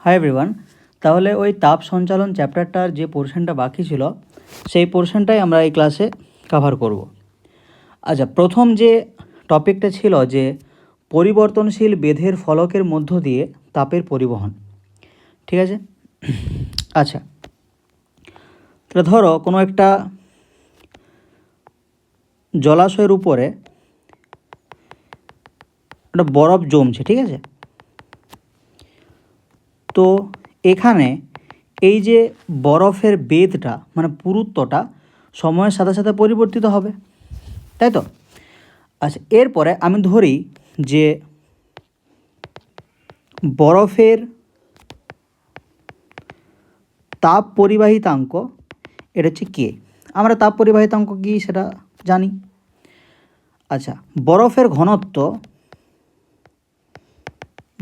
Hi everyone. তাহলে ওই তাপ সঞ্চালন চ্যাপ্টারটার যে পোর্শনটা বাকি ছিল সেই পোর্শনটাই আমরা এই ক্লাসে কভার করব। আচ্ছা, প্রথম যে টপিকটা ছিল যে পরিবর্তনশীল বেধের ফলকের মধ্য দিয়ে তাপের পরিবহন, ঠিক আছে? আচ্ছা, তাহলে ধরো কোনো একটা জলাশয়ের উপরে একটা বরফ জমছে, ঠিক আছে? তো এখানে এই যে বরফের বেধটা মানে পুরুত্বটা সময়ের সাথে সাথে পরিবর্তিত হবে, তাই তো? আচ্ছা, এরপরে আমি ধরি যে বরফের তাপ পরিবাহিতাঙ্ক এটা হচ্ছে কে। আমরা তাপ পরিবাহিতাঙ্ক কি সেটা জানি। আচ্ছা, বরফের ঘনত্ব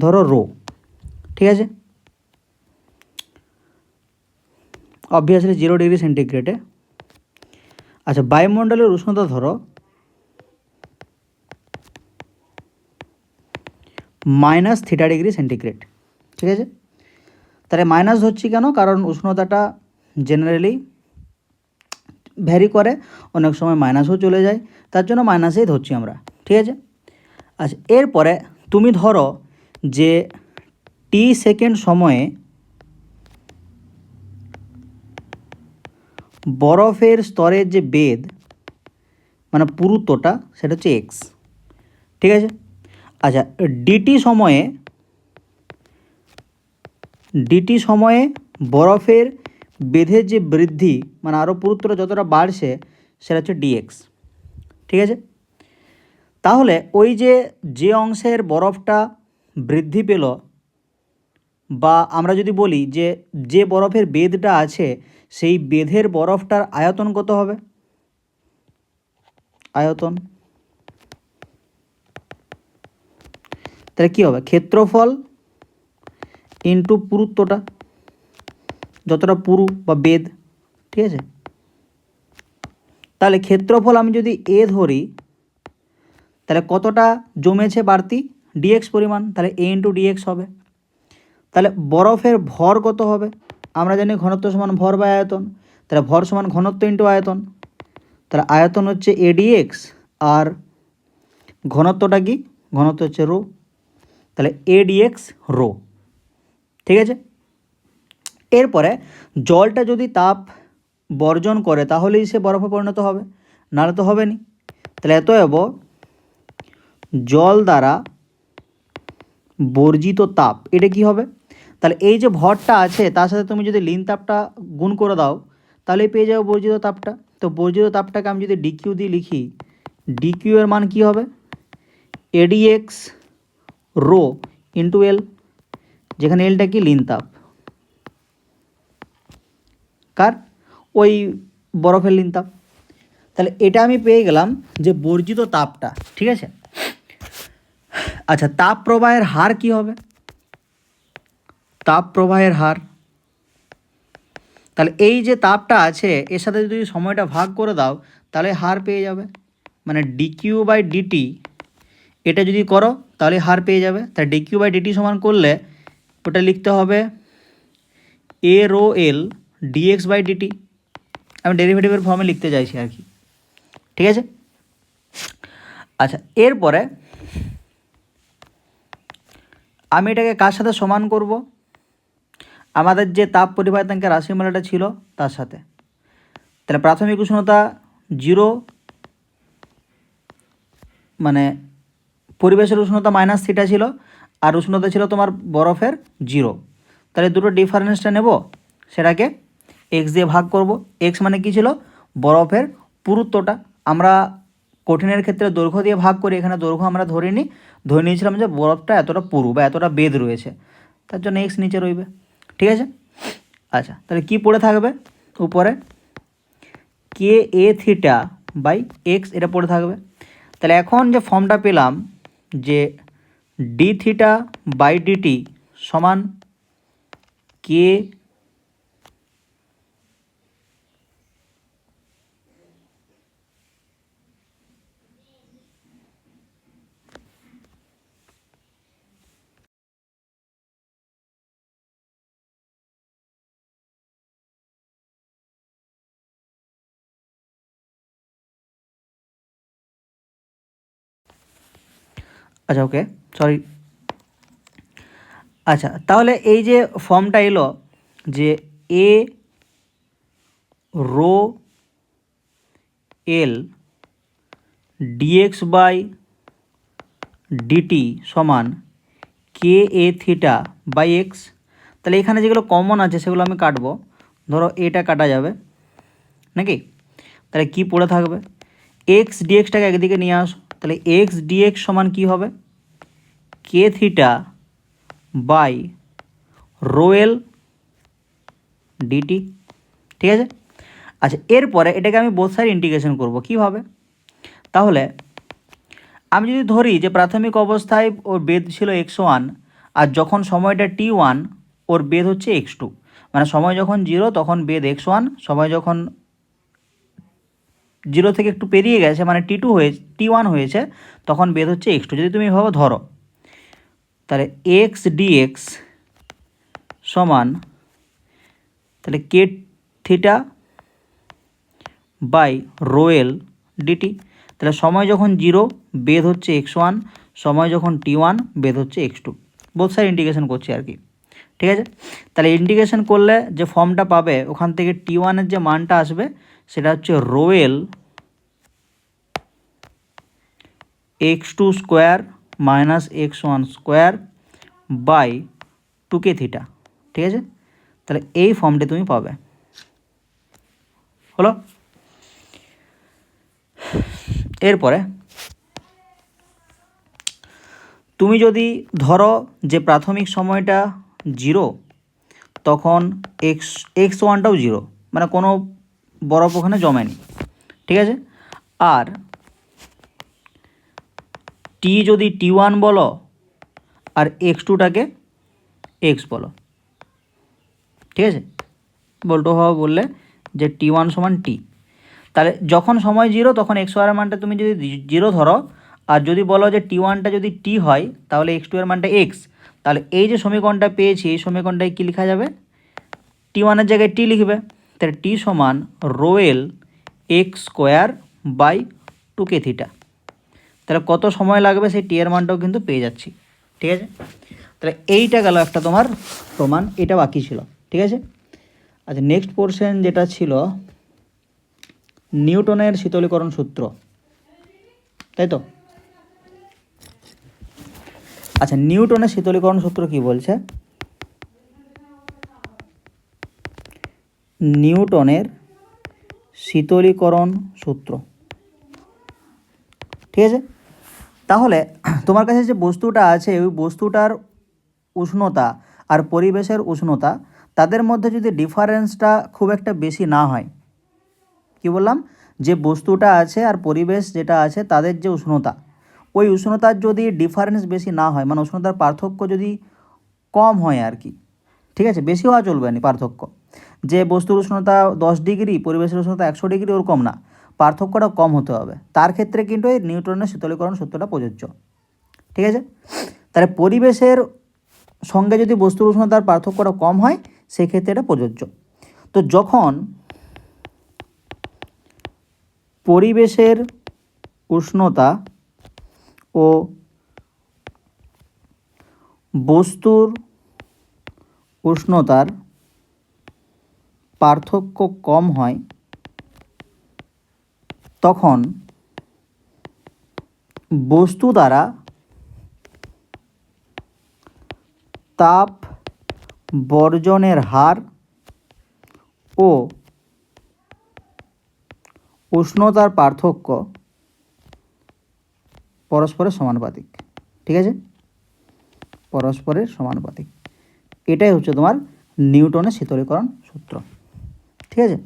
ধরো রো, ঠিক আছে? অবভিয়াসলি 0 ডিগ্রি সেন্টিগ্রেডে। আচ্ছা, বায়ুমণ্ডলের উষ্ণতা ধরো -θ ডিগ্রি সেন্টিগ্রেড, ঠিক আছে? তাহলে মাইনাস ধরছি কেন? কারণ উষ্ণতাটা জেনারেলি ভ্যারি করে, অনেক সময় মাইনাসও চলে যায়, তার জন্য মাইনাসেই ধরছি আমরা, ঠিক আছে? আচ্ছা, এরপরে তুমি ধরো যে টি সেকেন্ড সময়ে বরফের স্তরের যে বেধ মানে পুরুত্বটা সেটা হচ্ছে এক্স, ঠিক আছে? আচ্ছা, ডিটি সময়ে বরফের বেধের যে বৃদ্ধি মানে আরও পুরুত্বটা যতটা বাড়ছে সেটা হচ্ছে ডিএক্স, ঠিক আছে? তাহলে ওই যে অংশের বরফটা বৃদ্ধি পেল, বা আমরা যদি বলি যে বরফের বেধটা আছে সেই বেধের বরফটার আয়তন কত হবে? আয়তন, তাহলে কী হবে? ক্ষেত্রফল ইন্টু পুরুত্বটা, যতটা পুরু বা বেধ, ঠিক আছে? তাহলে ক্ষেত্রফল আমি যদি এ ধরি তাহলে কতটা জমেছে বাড়তি? ডিএক্স পরিমাণ, তাহলে এ ইন্টু ডিএক্স হবে। তাহলে বরফের ভর কত হবে? আমরা জানি ঘনত্ব সমান ভর বা আয়তন, তাহলে ভর সমান ঘনত্ব ইন্টু আয়তন। তাহলে আয়তন হচ্ছে এডিএক্স আর ঘনত্বটা কি? ঘনত্ব হচ্ছে রো, তাহলে এডিএক্স রো, ঠিক আছে? এরপরে জলটা যদি তাপ বর্জন করে তাহলেই সে বরফে পরিণত হবে, নাহলে তো হবে নি। তাহলে অতএব জল দ্বারা বর্জিত তাপ এটা কি হবে? তাহলে এই যে ভরটা আছে তার সাথে তুমি যদি লিন তাপটা গুণ করে দাও তাহলে পেয়ে যাবে বর্জিত তাপটা। তো বর্জিত তাপটাকে আমি যদি ডিকিউ দিয়ে লিখি, ডিকিউ এর মান কি হবে? এডিএক্স রো ইন্টু এল, যেখানে এলটা কি? লিন তাপ, কার? ওই বরফের লিন তাপ। তাহলে এটা আমি পেয়ে গেলাম যে বর্জিত তাপটা, ঠিক আছে? আচ্ছা, তাপ প্রবাহের হার কি হবে? তাপ প্রবাহের হার, তাহলে এই যে তাপটা আছে এর সাথে যদি সময়টা ভাগ করে দাও তাহলে হার পেয়ে যাবে, মানে ডিকিউ বাই ডিটি এটা যদি করো তাহলে হার পেয়ে যাবে। তাহলে ডিকিউ বাই ডিটি সমান করলে ওটা লিখতে হবে A rho L dx by dt. আমি ডেরিভেটিভের ফর্মে লিখতে চাইছি আর কি, ঠিক আছে? আচ্ছা, এরপরে আমি এটাকে কার সাথে সমান করব? আমাদের যে তাপ পরিবাহিতাঙ্কের রাশিমালাটা ছিল তার সাথে। তাহলে প্রাথমিক উষ্ণতা 0, মানে পরিবেশের উষ্ণতা -θ ছিল আর উষ্ণতা ছিল তোমার বরফের 0। তাহলে দুটো ডিফারেন্সটা নেব, সেটাকে এক্স দিয়ে ভাগ করব। এক্স মানে কি ছিল? বরফের পুরুত্বটা। আমরা কঠিনের ক্ষেত্রে দৈর্ঘ্য দিয়ে ভাগ করি, এখানে দৈর্ঘ্য আমরা ধরে নিয়েছিলাম যে বরফটা এতটা পুরু বা এতটা বেধ রয়েছে, তার জন্য এক্স নিচে রইবে, ঠিক আছে? আচ্ছা, তাহলে কি পড়ে থাকবে উপরে? কে এ থিটা বাই এক্স এটা পড়ে থাকবে। তাহলে এখন যে ফর্মটা পেলাম যে ডি থিটা বাই ডিটি সমান কে আচ্ছা ওকে, সরি। আচ্ছা, তাহলে এই যে ফর্মটা এলো যে A rho L dx by dt সমান K A theta by x. তাহলে এখানে যেগুলো কমন আছে সেগুলো আমি কাটবো। ধরো এটা কাটা যাবে নাকি, তাহলে কি পড়ে থাকবে, এক্স ডিএক্সটাকে একদিকে নিয়ে আসো, তাহলে এক্স ডিএক্স সমান কী হবে, K theta by rho L dt. ঠিক আছে। আচ্ছা, এরপরে এটাকে আমি বোথ সাইড ইন্টিগ্রেশন করব কীভাবে, তাহলে আমি যদি ধরি যে প্রাথমিক অবস্থায় ওর বেদ ছিল x1 আর যখন সময়টা t1 ওর বেদ হচ্ছে x2, মানে সময় যখন 0 তখন বেদ x1, সময় যখন 0 থেকে একটু পেরিয়ে গেছে মানে t1 হয়েছে তখন বেদ হচ্ছে x2। যদি তুমি এভাবে ধরো তাহলে x dx সমান তাহলে K theta by rho L dt. তাহলে সময় যখন 0 বেদ হচ্ছে x1, সময় যখন t1 বেদ হচ্ছে x2। বোথ সাইড ইন্টিগ্রেশন করছি আর কি। ঠিক আছে। তাহলে ইন্টিগ্রেশন করলে যে ফর্মটা পাবে ওখান থেকে t1-এর যে মানটা আসবে সেটা হচ্ছে rho L x2 square minus x1 square by 2k theta. ঠিক আছে। তাহলে এই ফর্মটি তুমি পাবে। হলো। এরপরে তুমি যদি ধরো যে প্রাথমিক সময়টা 0 তখন x1টাও 0, মানে কোনো বরফ ওখানে জমেনি। ঠিক আছে। আর টি যদি t1 বলো আর x2টাকে x বলো। ঠিক আছে। বলটো হওয়া বললে যে t1 সমান t, তাহলে যখন সময় 0 তখন x1-এর মানটা তুমি যদি 0 ধরো, আর যদি বলো যে t1টা যদি t হয় তাহলে x2-এর মানটা x, তাহলে এই যে সমীকরণটা পেয়েছি এই সমীকরণটায় কী লেখা যাবে, t1-এর জায়গায় t লিখবে। তাহলে t সমান rho L x square by 2k theta. তাহলে কত সময় লাগবে সেই টি এর মানটাও কিন্তু পেয়ে যাচ্ছি। ঠিক আছে। তাহলে এইটা গেল একটা তোমার প্রমাণ, এটা বাকি ছিল। ঠিক আছে। আচ্ছা, নেক্সট পোর্শন যেটা ছিল নিউটনের শীতলীকরণ সূত্র, তাই তো। আচ্ছা, নিউটনের শীতলীকরণ সূত্র কি বলছে, নিউটনের শীতলীকরণ সূত্র। ঠিক আছে। তাহলে তোমার কাছে যে বস্তুটা আছে ওই বস্তুটার উষ্ণতা আর পরিবেশের উষ্ণতা তাদের মধ্যে যদি ডিফারেন্সটা খুব একটা বেশি না হয়, কি বললাম, যে বস্তুটা আছে আর পরিবেশ যেটা আছে তাদের যে উষ্ণতা, ওই উষ্ণতার যদি ডিফারেন্স বেশি না হয়, মানে উষ্ণতার পার্থক্য যদি কম হয় আর কি। ঠিক আছে। বেশি হওয়া চলবে না পার্থক্য, যে বস্তুর উষ্ণতা 10 ডিগ্রি পরিবেশের উষ্ণতা 100 ডিগ্রি ওরকম না, পার্থক্যটা কম হতে হবে। তার ক্ষেত্রে কিন্তু এই নিউটনের শীতলীকরণ সূত্রটা প্রযোজ্য। ঠিক আছে। তাহলে পরিবেশের সঙ্গে যদি বস্তুর উষ্ণতার পার্থক্যটা কম হয় সেক্ষেত্রে এটা প্রযোজ্য। তো যখন পরিবেশের উষ্ণতা ও বস্তুর উষ্ণতার পার্থক্য কম হয় তখন বস্তু দ্বারা তাপ বর্জনের হার ও উষ্ণতার পার্থক্য পরস্পরের সমানুপাতিক। ঠিক আছে। পরস্পরের সমানুপাতিক, এটাই হচ্ছে তোমার নিউটনের শীতলীকরণ সূত্র। ঠিক আছে।